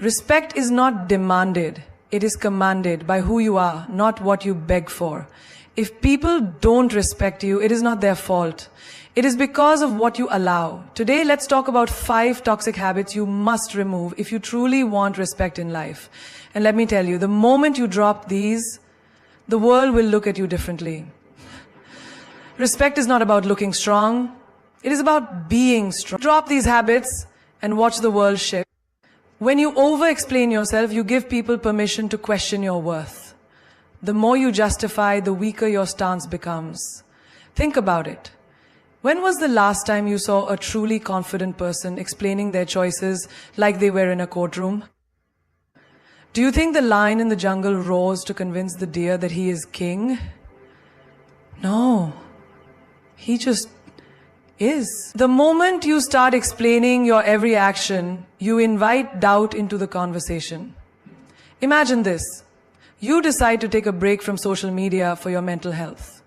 Respect is not demanded, it is commanded by who you are, not what you beg for. If people don't respect you, it is not their fault. It is because of what you allow. Today, let's talk about 5 toxic habits you must remove if you truly want respect in life. And let me tell you, the moment you drop these, the world will look at you differently. Respect is not about looking strong. It is about being strong. Drop these habits and watch the world shift. When you over-explain yourself, you give people permission to question your worth. The more you justify, the weaker your stance becomes. Think about it. When was the last time you saw a truly confident person explaining their choices like they were in a courtroom? Do you think the lion in the jungle roars to convince the deer that he is king? No. He just is. The moment you start explaining your every action, you invite doubt into the conversation. Imagine this. You decide to take a break from social media for your mental health.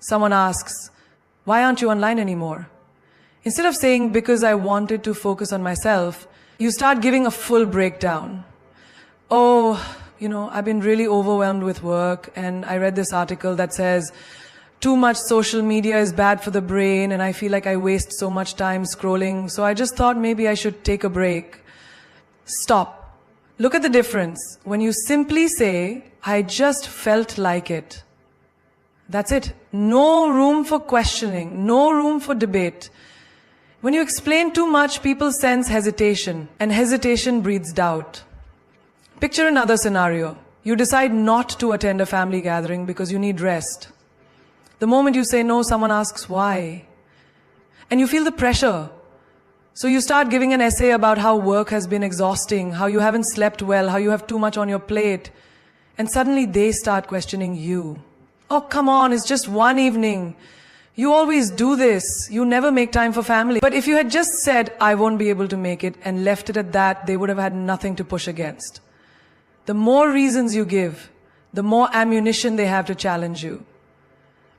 Someone asks, "Why aren't you online anymore?" Instead of saying, "Because I wanted to focus on myself," you start giving a full breakdown. "Oh, I've been really overwhelmed with work, and I read this article that says, too much social media is bad for the brain, and I feel like I waste so much time scrolling, so I just thought maybe I should take a break." Stop. Look at the difference. When you simply say, "I just felt like it," that's it. No room for questioning, no room for debate. When you explain too much, people sense hesitation, and hesitation breeds doubt. Picture another scenario. You decide not to attend a family gathering because you need rest. The moment you say no, someone asks why. And you feel the pressure. So you start giving an essay about how work has been exhausting, how you haven't slept well, how you have too much on your plate. And suddenly they start questioning you. "Oh, come on, it's just one evening. You always do this. You never make time for family." But if you had just said, "I won't be able to make it," and left it at that, they would have had nothing to push against. The more reasons you give, the more ammunition they have to challenge you.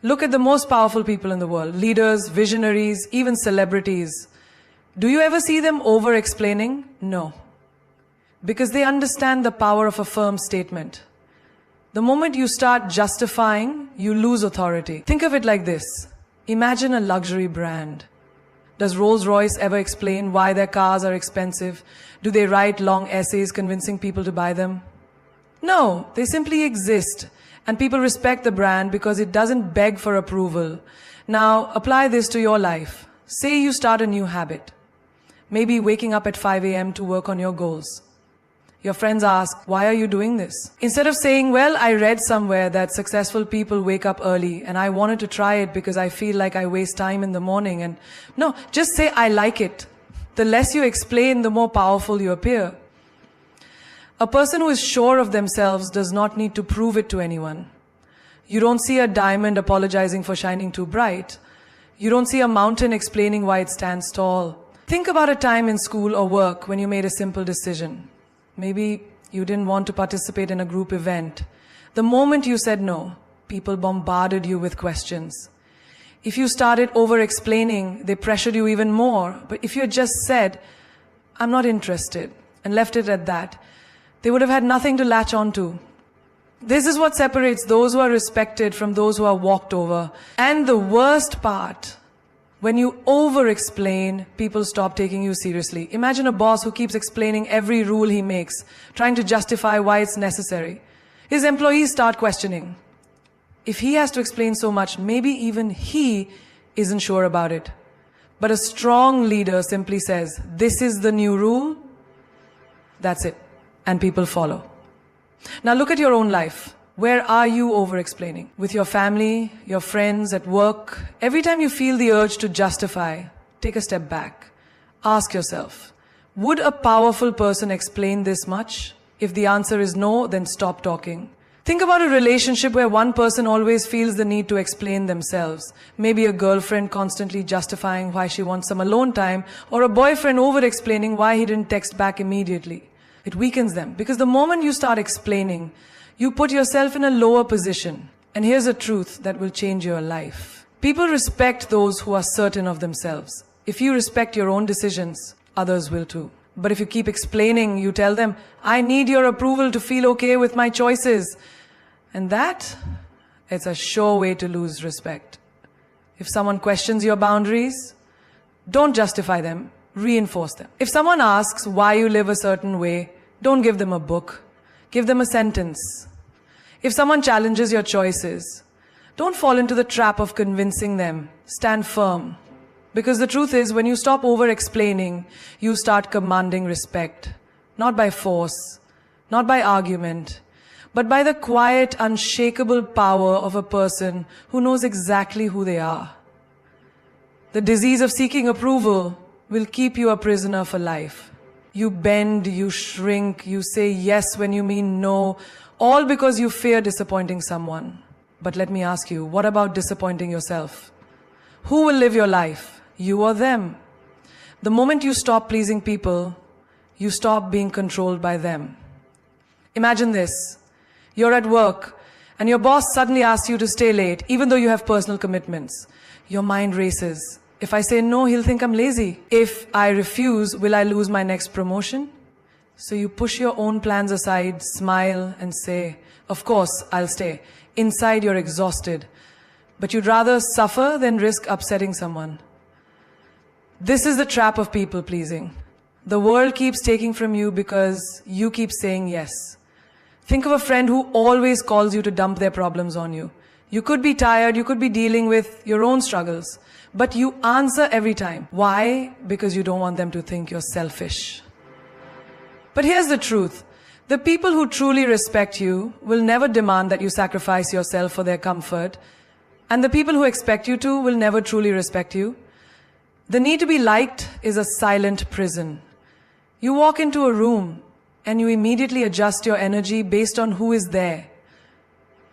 Look at the most powerful people in the world, leaders, visionaries, even celebrities. Do you ever see them over-explaining? No. Because they understand the power of a firm statement. The moment you start justifying, you lose authority. Think of it like this. Imagine a luxury brand. Does Rolls-Royce ever explain why their cars are expensive? Do they write long essays convincing people to buy them? No, they simply exist. And people respect the brand because it doesn't beg for approval. Now, apply this to your life. Say you start a new habit. Maybe waking up at 5 a.m. to work on your goals. Your friends ask, "Why are you doing this?" Instead of saying, "Well, I read somewhere that successful people wake up early and I wanted to try it because I feel like I waste time in the morning." And no, just say, "I like it." The less you explain, the more powerful you appear. A person who is sure of themselves does not need to prove it to anyone. You don't see a diamond apologizing for shining too bright. You don't see a mountain explaining why it stands tall. Think about a time in school or work when you made a simple decision. Maybe you didn't want to participate in a group event. The moment you said no, people bombarded you with questions. If you started over-explaining, they pressured you even more. But if you had just said, "I'm not interested," and left it at that, they would have had nothing to latch on to. This is what separates those who are respected from those who are walked over. And the worst part, when you over-explain, people stop taking you seriously. Imagine a boss who keeps explaining every rule he makes, trying to justify why it's necessary. His employees start questioning. If he has to explain so much, maybe even he isn't sure about it. But a strong leader simply says, "This is the new rule." That's it. And people follow. Now look at your own life. Where are you over-explaining? With your family, your friends, at work? Every time you feel the urge to justify, take a step back. Ask yourself, would a powerful person explain this much? If the answer is no, then stop talking. Think about a relationship where one person always feels the need to explain themselves. Maybe a girlfriend constantly justifying why she wants some alone time, or a boyfriend over-explaining why he didn't text back immediately. It weakens them, because the moment you start explaining, you put yourself in a lower position. And here's a truth that will change your life. People respect those who are certain of themselves. If you respect your own decisions, others will too. But if you keep explaining, you tell them, I need your approval to feel okay with my choices. And that, it's a sure way to lose respect. If someone questions your boundaries, don't justify them, reinforce them. If someone asks why you live a certain way, don't give them a book. Give them a sentence. If someone challenges your choices, don't fall into the trap of convincing them. Stand firm. Because the truth is, when you stop over-explaining, you start commanding respect. Not by force, not by argument, but by the quiet, unshakable power of a person who knows exactly who they are. The disease of seeking approval will keep you a prisoner for life. You bend, you shrink, you say yes when you mean no, all because you fear disappointing someone. But let me ask you, what about disappointing yourself? Who will live your life? You or them? The moment you stop pleasing people, you stop being controlled by them. Imagine this. You're at work and your boss suddenly asks you to stay late, even though you have personal commitments. Your mind races. If I say no, he'll think I'm lazy. If I refuse, will I lose my next promotion? So you push your own plans aside, smile and say, of course, I'll stay. Inside you're exhausted, but you'd rather suffer than risk upsetting someone. This is the trap of people pleasing. The world keeps taking from you because you keep saying yes. Think of a friend who always calls you to dump their problems on you. You could be tired, you could be dealing with your own struggles, but you answer every time. Why? Because you don't want them to think you're selfish. But here's the truth. The people who truly respect you will never demand that you sacrifice yourself for their comfort, and the people who expect you to will never truly respect you. The need to be liked is a silent prison. You walk into a room and you immediately adjust your energy based on who is there.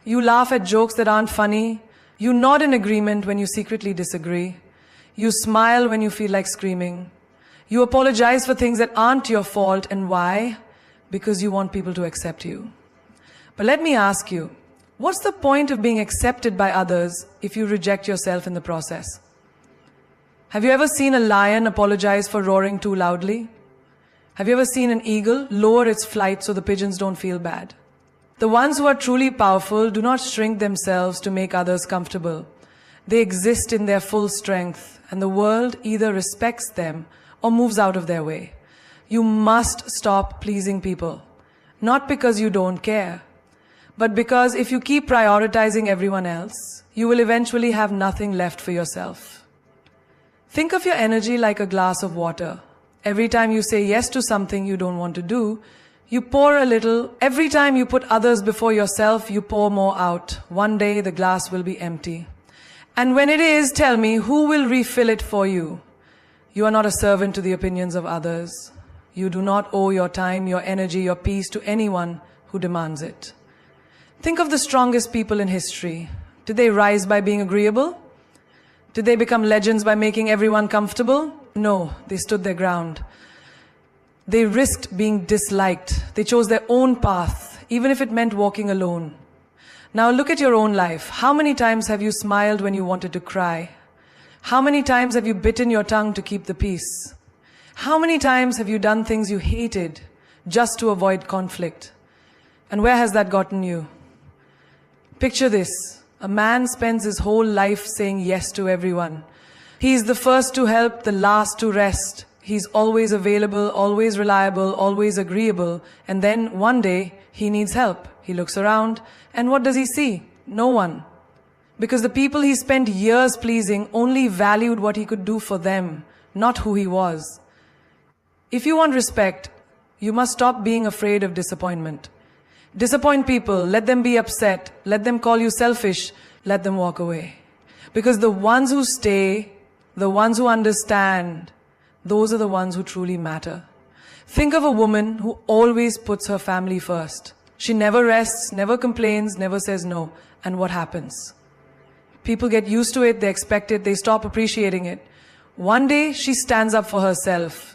You laugh at jokes that aren't funny. You nod in agreement when you secretly disagree. You smile when you feel like screaming. You apologize for things that aren't your fault. And why? Because you want people to accept you. But let me ask you, what's the point of being accepted by others if you reject yourself in the process? Have you ever seen a lion apologize for roaring too loudly? Have you ever seen an eagle lower its flight so the pigeons don't feel bad? The ones who are truly powerful do not shrink themselves to make others comfortable. They exist in their full strength, and the world either respects them or moves out of their way. You must stop pleasing people, not because you don't care, but because if you keep prioritizing everyone else, you will eventually have nothing left for yourself. Think of your energy like a glass of water. Every time you say yes to something you don't want to do, you pour a little. Every time you put others before yourself, you pour more out. One day the glass will be empty. And when it is, tell me, who will refill it for you? You are not a servant to the opinions of others. You do not owe your time, your energy, your peace to anyone who demands it. Think of the strongest people in history. Did they rise by being agreeable? Did they become legends by making everyone comfortable? No, they stood their ground. They risked being disliked. They chose their own path, even if it meant walking alone. Now look at your own life. How many times have you smiled when you wanted to cry? How many times have you bitten your tongue to keep the peace? How many times have you done things you hated just to avoid conflict? And where has that gotten you? Picture this. A man spends his whole life saying yes to everyone. He's the first to help, the last to rest. He's always available, always reliable, always agreeable. And then one day he needs help. He looks around and what does he see? No one. Because the people he spent years pleasing only valued what he could do for them, not who he was. If you want respect, you must stop being afraid of disappointment. Disappoint people, let them be upset, let them call you selfish, let them walk away. Because the ones who stay, the ones who understand, those are the ones who truly matter. Think of a woman who always puts her family first. She never rests, never complains, never says no. And what happens? People get used to it, they expect it, they stop appreciating it. One day, she stands up for herself.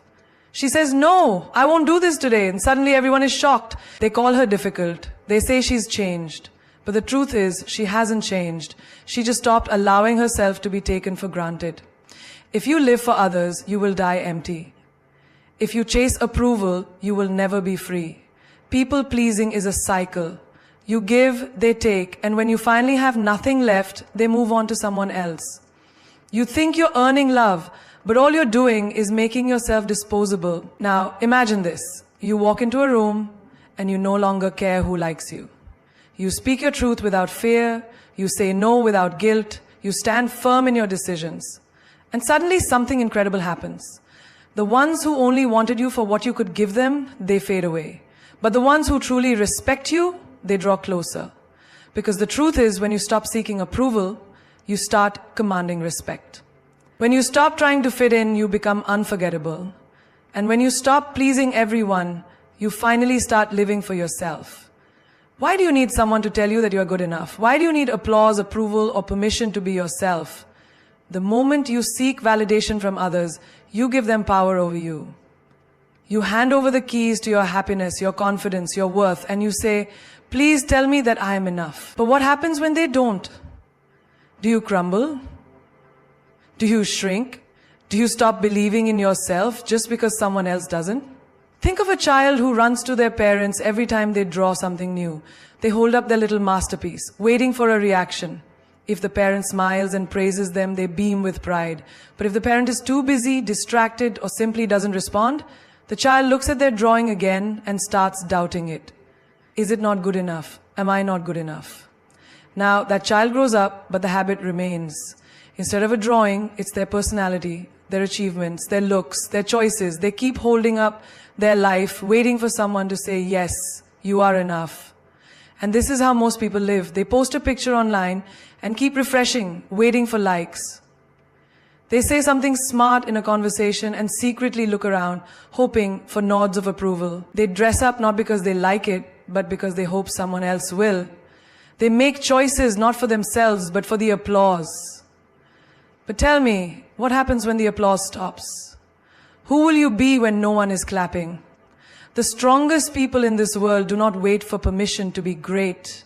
She says, no, I won't do this today. And suddenly everyone is shocked. They call her difficult. They say she's changed. But the truth is, she hasn't changed. She just stopped allowing herself to be taken for granted. If you live for others, you will die empty. If you chase approval, you will never be free. People pleasing is a cycle. You give, they take, and when you finally have nothing left, they move on to someone else. You think you're earning love, but all you're doing is making yourself disposable. Now, imagine this. You walk into a room, and you no longer care who likes you. You speak your truth without fear, you say no without guilt, you stand firm in your decisions. And suddenly something incredible happens. The ones who only wanted you for what you could give them, they fade away. But the ones who truly respect you, they draw closer. Because the truth is, when you stop seeking approval, you start commanding respect. When you stop trying to fit in, you become unforgettable. And when you stop pleasing everyone, you finally start living for yourself. Why do you need someone to tell you that you are good enough? Why do you need applause, approval, or permission to be yourself? The moment you seek validation from others, you give them power over you. You hand over the keys to your happiness, your confidence, your worth, and you say, please tell me that I am enough. But what happens when they don't? Do you crumble? Do you shrink? Do you stop believing in yourself just because someone else doesn't? Think of a child who runs to their parents every time they draw something new. They hold up their little masterpiece, waiting for a reaction. If the parent smiles and praises them, they beam with pride. But if the parent is too busy, distracted, or simply doesn't respond, the child looks at their drawing again and starts doubting it. Is it not good enough? Am I not good enough? Now, that child grows up, but the habit remains. Instead of a drawing, it's their personality, their achievements, their looks, their choices. They keep holding up their life, waiting for someone to say, yes, you are enough. And this is how most people live. They post a picture online and keep refreshing, waiting for likes. They say something smart in a conversation and secretly look around, hoping for nods of approval. They dress up not because they like it, but because they hope someone else will. They make choices not for themselves, but for the applause. But tell me, what happens when the applause stops? Who will you be when no one is clapping? The strongest people in this world do not wait for permission to be great.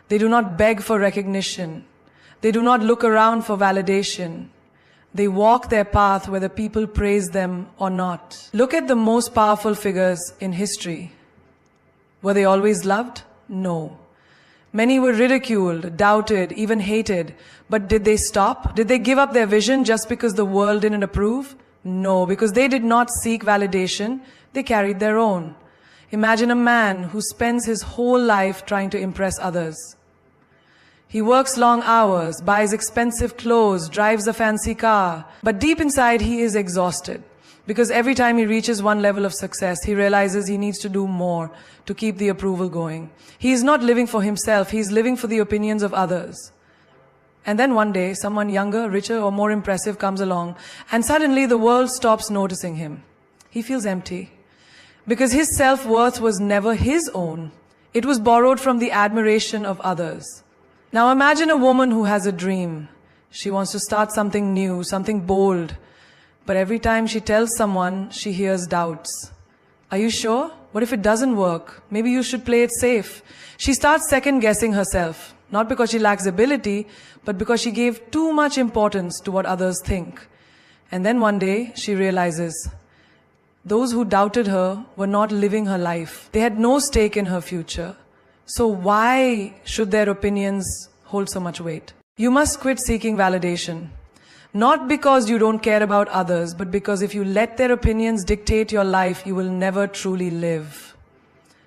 They do not beg for recognition. They do not look around for validation. They walk their path whether people praise them or not. Look at the most powerful figures in history. Were they always loved? No. Many were ridiculed, doubted, even hated. But did they stop? Did they give up their vision just because the world didn't approve? No, because they did not seek validation, they carried their own. Imagine a man who spends his whole life trying to impress others. He works long hours, buys expensive clothes, drives a fancy car, but deep inside he is exhausted. Because every time he reaches one level of success, he realizes he needs to do more to keep the approval going. He is not living for himself, he is living for the opinions of others. And then one day, someone younger, richer, or more impressive comes along, and suddenly the world stops noticing him. He feels empty. Because his self-worth was never his own. It was borrowed from the admiration of others. Now imagine a woman who has a dream. She wants to start something new, something bold. But every time she tells someone, she hears doubts. Are you sure? What if it doesn't work? Maybe you should play it safe. She starts second-guessing herself. Not because she lacks ability, but because she gave too much importance to what others think. And then one day, she realizes, those who doubted her were not living her life. They had no stake in her future. So why should their opinions hold so much weight? You must quit seeking validation. Not because you don't care about others, but because if you let their opinions dictate your life, you will never truly live.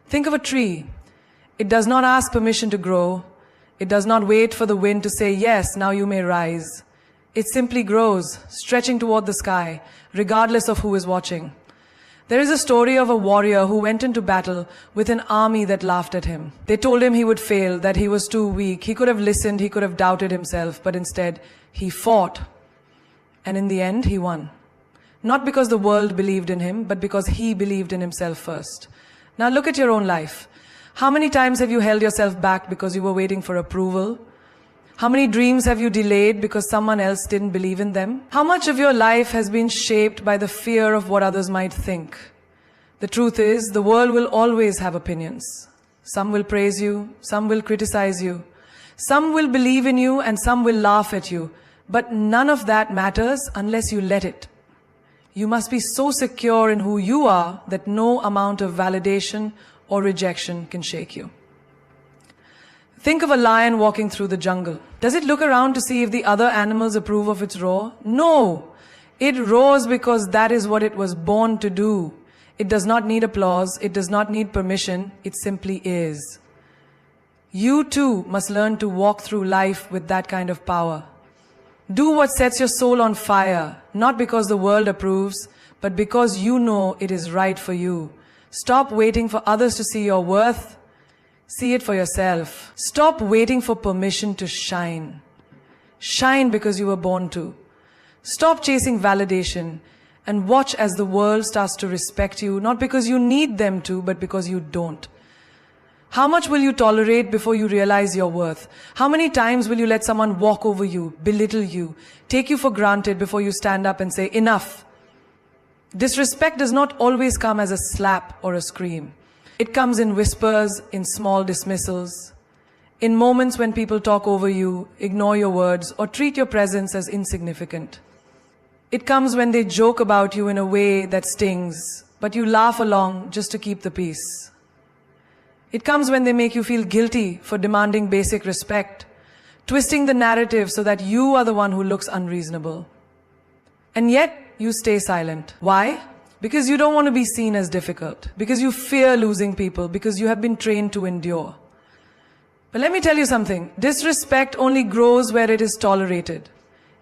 Think of a tree. It does not ask permission to grow. It does not wait for the wind to say, yes, now you may rise. It simply grows, stretching toward the sky, regardless of who is watching. There is a story of a warrior who went into battle with an army that laughed at him. They told him he would fail, that he was too weak. He could have listened, he could have doubted himself, but instead, he fought. And in the end, he won. Not because the world believed in him, but because he believed in himself first. Now look at your own life. How many times have you held yourself back because you were waiting for approval? How many dreams have you delayed because someone else didn't believe in them? How much of your life has been shaped by the fear of what others might think? The truth is, the world will always have opinions. Some will praise you, some will criticize you. Some will believe in you and some will laugh at you. But none of that matters unless you let it. You must be so secure in who you are that no amount of validation or rejection can shake you. Think of a lion walking through the jungle. Does it look around to see if the other animals approve of its roar? No! It roars because that is what it was born to do. It does not need applause. It does not need permission. It simply is. You too must learn to walk through life with that kind of power. Do what sets your soul on fire, not because the world approves, but because you know it is right for you. Stop waiting for others to see your worth. See it for yourself. Stop waiting for permission to shine. Shine because you were born to. Stop chasing validation and watch as the world starts to respect you, not because you need them to, but because you don't. How much will you tolerate before you realize your worth? How many times will you let someone walk over you, belittle you, take you for granted before you stand up and say, enough? Disrespect does not always come as a slap or a scream. It comes in whispers, in small dismissals, in moments when people talk over you, ignore your words, or treat your presence as insignificant. It comes when they joke about you in a way that stings, but you laugh along just to keep the peace. It comes when they make you feel guilty for demanding basic respect, twisting the narrative so that you are the one who looks unreasonable. And yet, you stay silent. Why? Because you don't want to be seen as difficult, because you fear losing people, because you have been trained to endure. But let me tell you something, disrespect only grows where it is tolerated.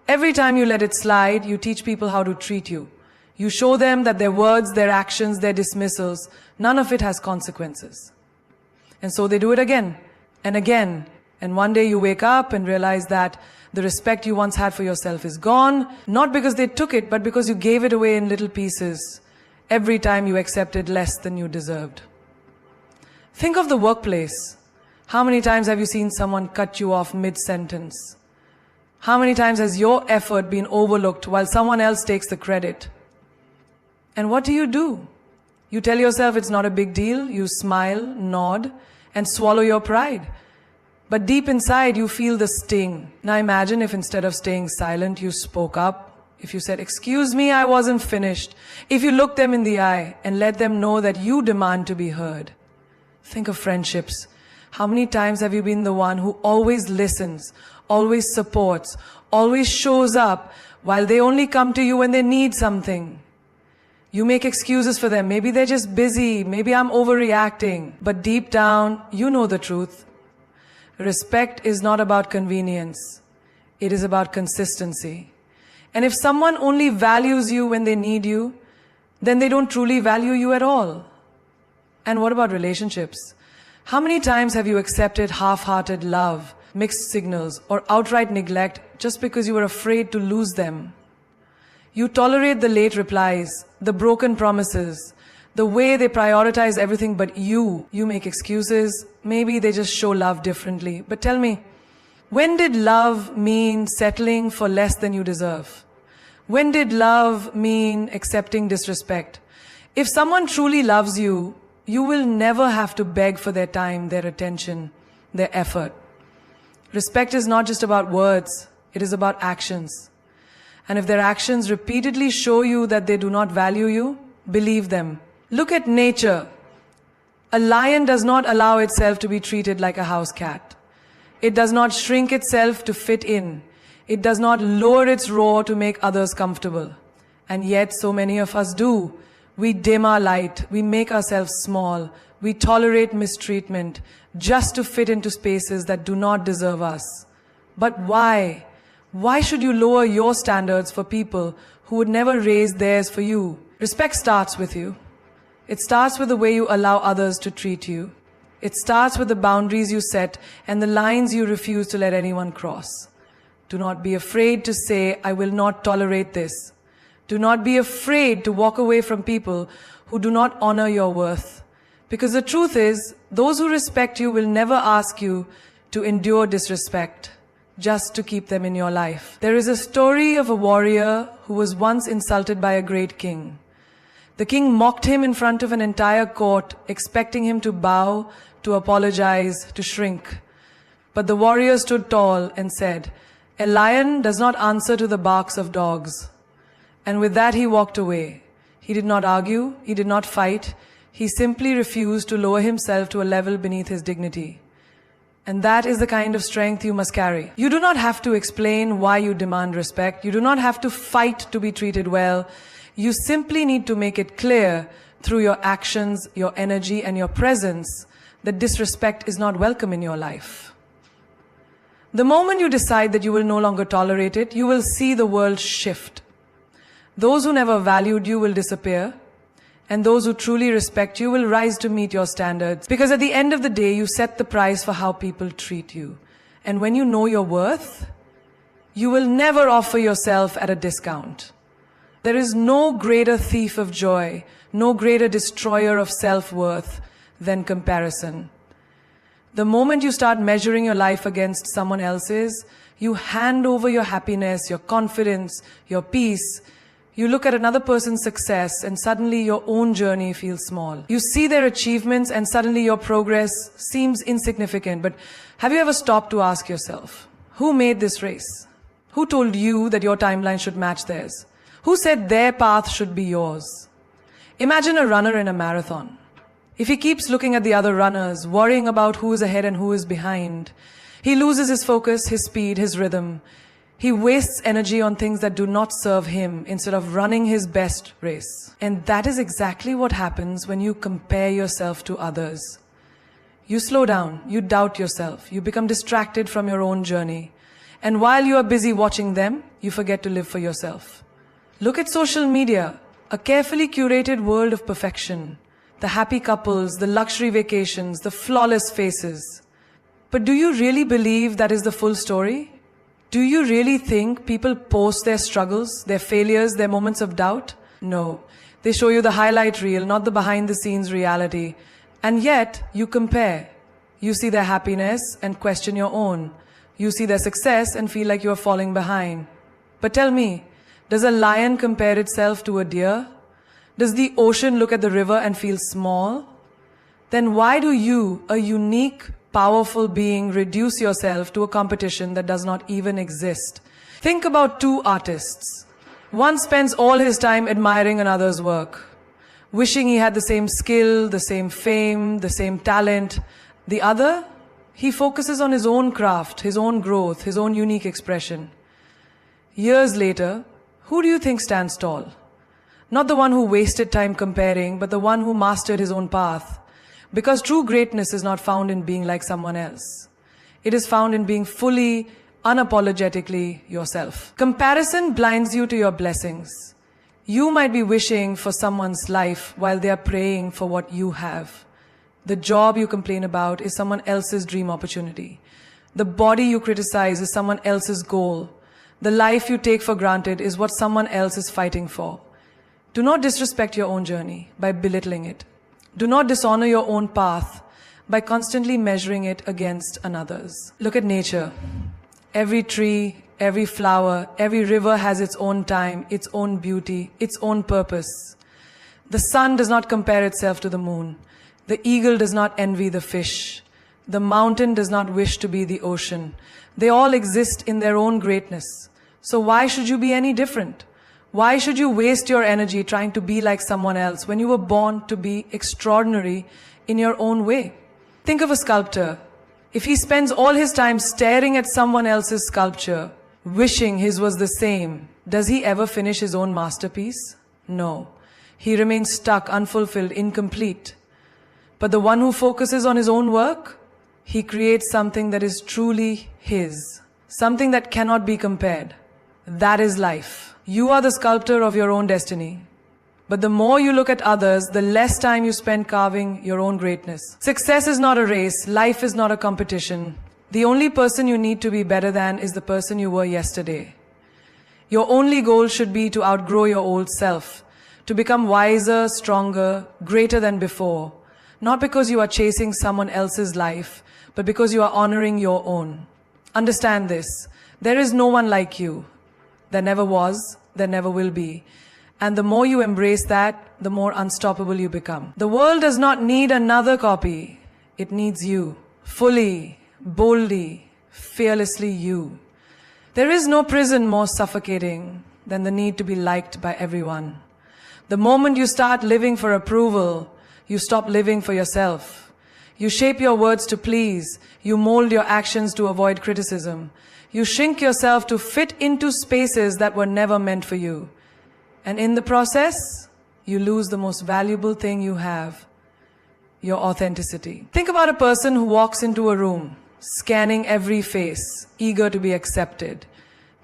Every time you let it slide, you teach people how to treat you. You show them that their words, their actions, their dismissals, none of it has consequences. And so they do it again and again. And one day you wake up and realize that the respect you once had for yourself is gone, not because they took it, but because you gave it away in little pieces every time you accepted less than you deserved. Think of the workplace. How many times have you seen someone cut you off mid-sentence? How many times has your effort been overlooked while someone else takes the credit? And what do? You tell yourself it's not a big deal, you smile, nod, and swallow your pride. But deep inside, you feel the sting. Now imagine if instead of staying silent, you spoke up. If you said, "Excuse me, I wasn't finished." If you looked them in the eye and let them know that you demand to be heard. Think of friendships. How many times have you been the one who always listens, always supports, always shows up, while they only come to you when they need something? You make excuses for them. Maybe they're just busy. Maybe I'm overreacting. But deep down, you know the truth. Respect is not about convenience. It is about consistency. And if someone only values you when they need you, then they don't truly value you at all. And what about relationships? How many times have you accepted half-hearted love, mixed signals, or outright neglect just because you were afraid to lose them? You tolerate the late replies, the broken promises, the way they prioritize everything but you. You make excuses. Maybe they just show love differently. But tell me, when did love mean settling for less than you deserve? When did love mean accepting disrespect? If someone truly loves you, you will never have to beg for their time, their attention, their effort. Respect is not just about words. It is about actions. And if their actions repeatedly show you that they do not value you, believe them. Look at nature. A lion does not allow itself to be treated like a house cat. It does not shrink itself to fit in. It does not lower its roar to make others comfortable. And yet so many of us do. We dim our light. We make ourselves small. We tolerate mistreatment just to fit into spaces that do not deserve us. But why? Why should you lower your standards for people who would never raise theirs for you? Respect starts with you. It starts with the way you allow others to treat you. It starts with the boundaries you set and the lines you refuse to let anyone cross. Do not be afraid to say, "I will not tolerate this." Do not be afraid to walk away from people who do not honor your worth. Because the truth is, those who respect you will never ask you to endure disrespect just to keep them in your life. There is a story of a warrior who was once insulted by a great king. The king mocked him in front of an entire court, expecting him to bow, to apologize, to shrink. But the warrior stood tall and said, "A lion does not answer to the barks of dogs. And with that he walked away. He did not argue, he did not fight, he simply refused to lower himself to a level beneath his dignity. And that is the kind of strength you must carry. You do not have to explain why you demand respect. You do not have to fight to be treated well. You simply need to make it clear through your actions, your energy, and your presence that disrespect is not welcome in your life. The moment you decide that you will no longer tolerate it, you will see the world shift. Those who never valued you will disappear, and those who truly respect you will rise to meet your standards. Because at the end of the day, you set the price for how people treat you. And when you know your worth, you will never offer yourself at a discount. There is no greater thief of joy, no greater destroyer of self-worth than comparison. The moment you start measuring your life against someone else's, you hand over your happiness, your confidence, your peace. You look at another person's success and suddenly your own journey feels small. You see their achievements and suddenly your progress seems insignificant. But have you ever stopped to ask yourself, who made this race? Who told you that your timeline should match theirs? Who said their path should be yours? Imagine a runner in a marathon. If he keeps looking at the other runners, worrying about who is ahead and who is behind, he loses his focus, his speed, his rhythm. He wastes energy on things that do not serve him instead of running his best race. And that is exactly what happens when you compare yourself to others. You slow down, you doubt yourself, you become distracted from your own journey. And while you are busy watching them, you forget to live for yourself. Look at social media, a carefully curated world of perfection. The happy couples, the luxury vacations, the flawless faces. But do you really believe that is the full story? Do you really think people post their struggles, their failures, their moments of doubt? No. They show you the highlight reel, not the behind-the-scenes reality. And yet, you compare. You see their happiness and question your own. You see their success and feel like you are falling behind. But tell me, does a lion compare itself to a deer? Does the ocean look at the river and feel small? Then why do you, a unique, powerful being, reduce yourself to a competition that does not even exist? Think about two artists. One spends all his time admiring another's work, wishing he had the same skill, the same fame, the same talent. The other, he focuses on his own craft, his own growth, his own unique expression. Years later, who do you think stands tall? Not the one who wasted time comparing, but the one who mastered his own path. Because true greatness is not found in being like someone else. It is found in being fully, unapologetically yourself. Comparison blinds you to your blessings. You might be wishing for someone's life while they are praying for what you have. The job you complain about is someone else's dream opportunity. The body you criticize is someone else's goal. The life you take for granted is what someone else is fighting for. Do not disrespect your own journey by belittling it. Do not dishonor your own path by constantly measuring it against another's. Look at nature. Every tree, every flower, every river has its own time, its own beauty, its own purpose. The sun does not compare itself to the moon. The eagle does not envy the fish. The mountain does not wish to be the ocean. They all exist in their own greatness. So why should you be any different? Why should you waste your energy trying to be like someone else when you were born to be extraordinary in your own way? Think of a sculptor. If he spends all his time staring at someone else's sculpture, wishing his was the same, does he ever finish his own masterpiece? No. He remains stuck, unfulfilled, incomplete. But the one who focuses on his own work, he creates something that is truly his, something that cannot be compared. That is life. You are the sculptor of your own destiny. But the more you look at others, the less time you spend carving your own greatness. Success is not a race. Life is not a competition. The only person you need to be better than is the person you were yesterday. Your only goal should be to outgrow your old self, to become wiser, stronger, greater than before. Not because you are chasing someone else's life, but because you are honoring your own. Understand this. There is no one like you. There never was, there never will be. And the more you embrace that, the more unstoppable you become. The world does not need another copy. It needs you. Fully, boldly, fearlessly you. There is no prison more suffocating, than the need to be liked by everyone. The moment you start living for approval, you stop living for yourself. You shape your words to please. You mold your actions to avoid criticism. You shrink yourself to fit into spaces that were never meant for you. And in the process, you lose the most valuable thing you have, your authenticity. Think about a person who walks into a room, scanning every face, eager to be accepted.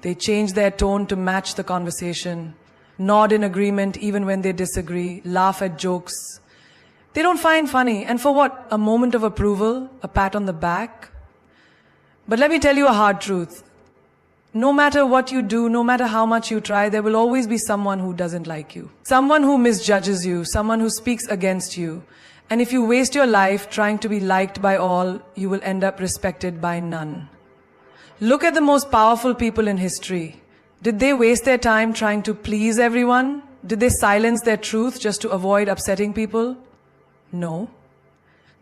They change their tone to match the conversation, nod in agreement even when they disagree, laugh at jokes they don't find funny. And for what? A moment of approval, a pat on the back? But let me tell you a hard truth. No matter what you do, no matter how much you try, there will always be someone who doesn't like you. Someone who misjudges you, someone who speaks against you. And if you waste your life trying to be liked by all, you will end up respected by none. Look at the most powerful people in history. Did they waste their time trying to please everyone? Did they silence their truth just to avoid upsetting people? No.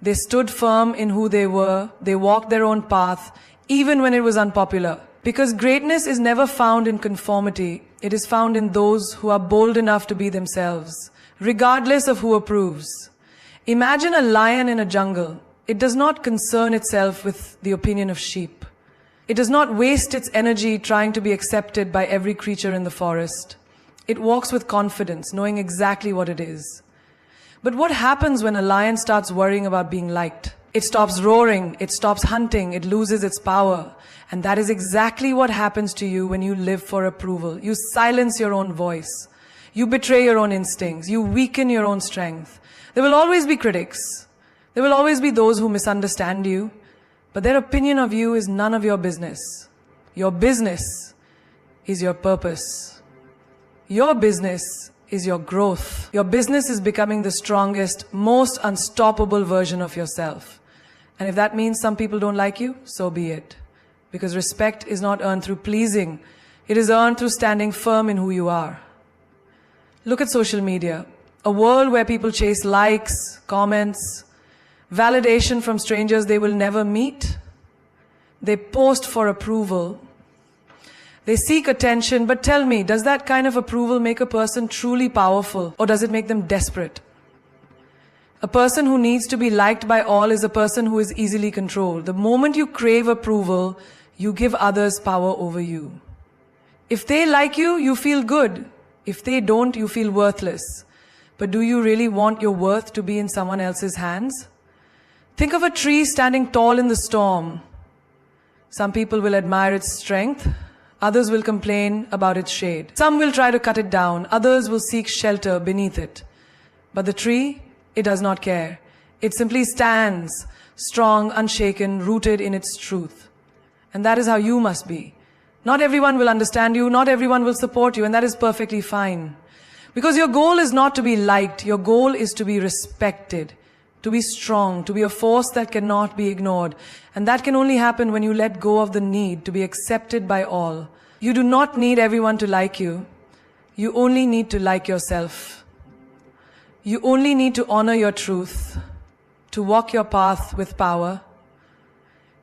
They stood firm in who they were. They walked their own path, even when it was unpopular. Because greatness is never found in conformity. It is found in those who are bold enough to be themselves, regardless of who approves. Imagine a lion in a jungle. It does not concern itself with the opinion of sheep. It does not waste its energy trying to be accepted by every creature in the forest. It walks with confidence, knowing exactly what it is. But what happens when a lion starts worrying about being liked? It stops roaring, it stops hunting, it loses its power. And that is exactly what happens to you when you live for approval. You silence your own voice. You betray your own instincts. You weaken your own strength. There will always be critics. There will always be those who misunderstand you. But their opinion of you is none of your business. Your business is your purpose. Your business is your growth. Your business is becoming the strongest, most unstoppable version of yourself. And if that means some people don't like you, so be it. Because respect is not earned through pleasing. It is earned through standing firm in who you are. Look at social media. A world where people chase likes, comments, validation from strangers they will never meet. They post for approval. They seek attention, but tell me, does that kind of approval make a person truly powerful, or does it make them desperate? A person who needs to be liked by all is a person who is easily controlled. The moment you crave approval, you give others power over you. If they like you, you feel good. If they don't, you feel worthless. But do you really want your worth to be in someone else's hands? Think of a tree standing tall in the storm. Some people will admire its strength. Others will complain about its shade. Some will try to cut it down. Others will seek shelter beneath it. But the tree, it does not care. It simply stands, strong, unshaken, rooted in its truth. And that is how you must be. Not everyone will understand you. Not everyone will support you. And that is perfectly fine. Because your goal is not to be liked. Your goal is to be respected. To be strong, to be a force that cannot be ignored. And that can only happen when you let go of the need to be accepted by all. You do not need everyone to like you. You only need to like yourself. You only need to honor your truth, to walk your path with power,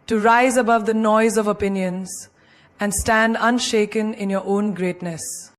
to rise above the noise of opinions, and stand unshaken in your own greatness.